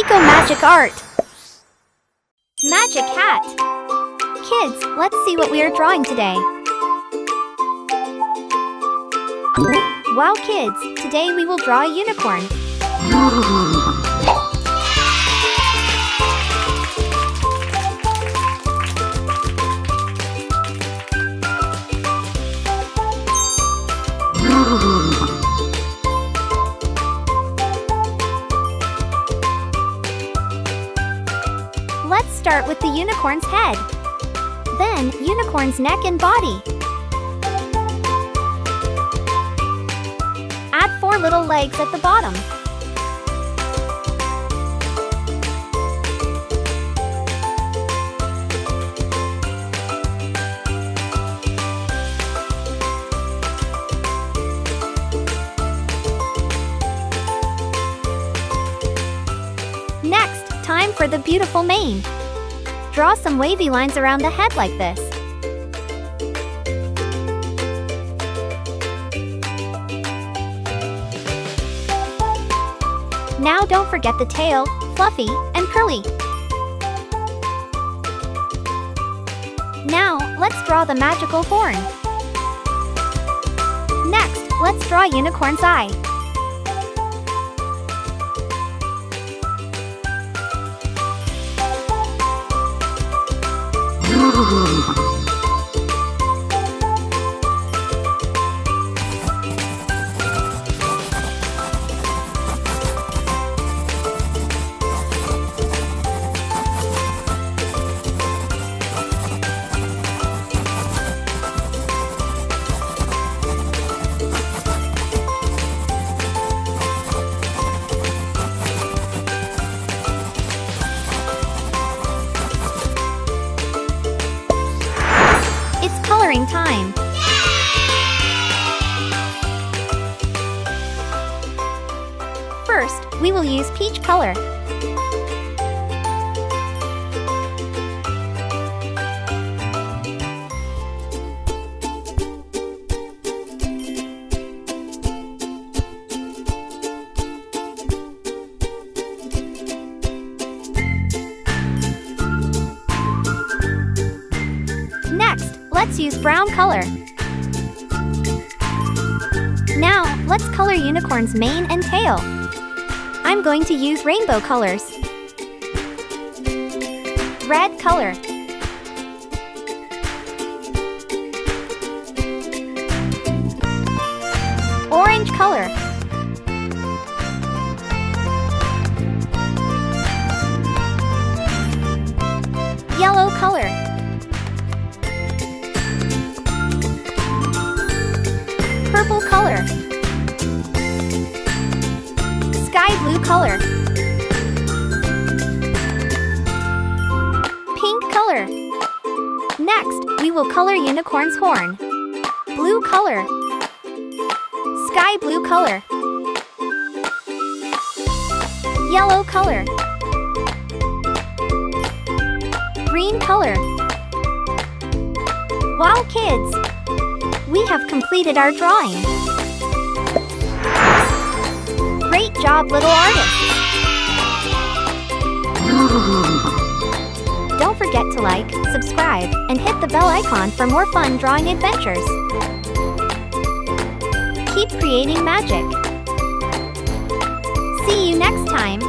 Pico magic art. Magic hat. Kids, let's see what we are drawing today. Wow kids, today we will draw a unicorn. Let's start with the unicorn's head. Then, unicorn's neck and body. Add 4 little legs at the bottom. Next, time for the beautiful mane. Draw some wavy lines around the head like this. Now don't forget the tail, fluffy and curly. Now, let's draw the magical horn. Next, let's draw unicorn's eye. It's coloring time. First, we will use peach color. Next, let's use brown color. Now, let's color unicorn's mane and tail. I'm going to use rainbow colors. Red color. Orange color. Yellow color. Purple color. Sky blue color. Pink color. Next, we will color unicorn's horn. Blue color. Sky blue color. Yellow color. Green color. Wow kids! We have completed our drawing. Great job, little artists! Don't forget to like, subscribe, and hit the bell icon for more fun drawing adventures. Keep creating magic. See you next time!